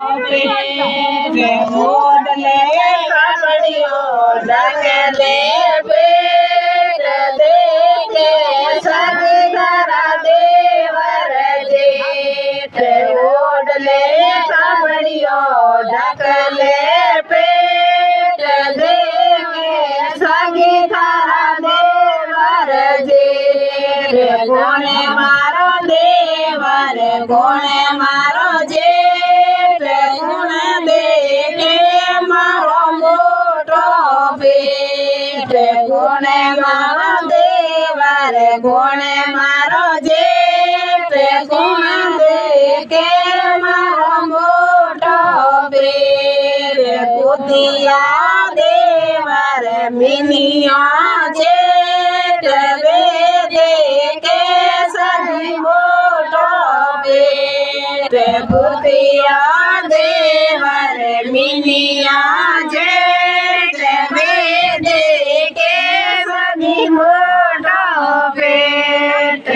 पेरे मोडले कपड़ियो ढकले पेट देखे सगी धरा देवर जेठ ओडले कपड़ियो ढकले पेट देखे सगी धरा देवर जेठ कोणे मारो देवर कोणे मारो जेठ गुण देखे मारो मोटो पेट गुणे मारो देवर गुणे मारो जेठ गुण देखे मारो मोटो पेट कुतिया देवर मिनिया जेठ वे देखे सभी मोटो पेट कुतिया देवर मिनिया जेठ वे देखे सभी मोटो पेट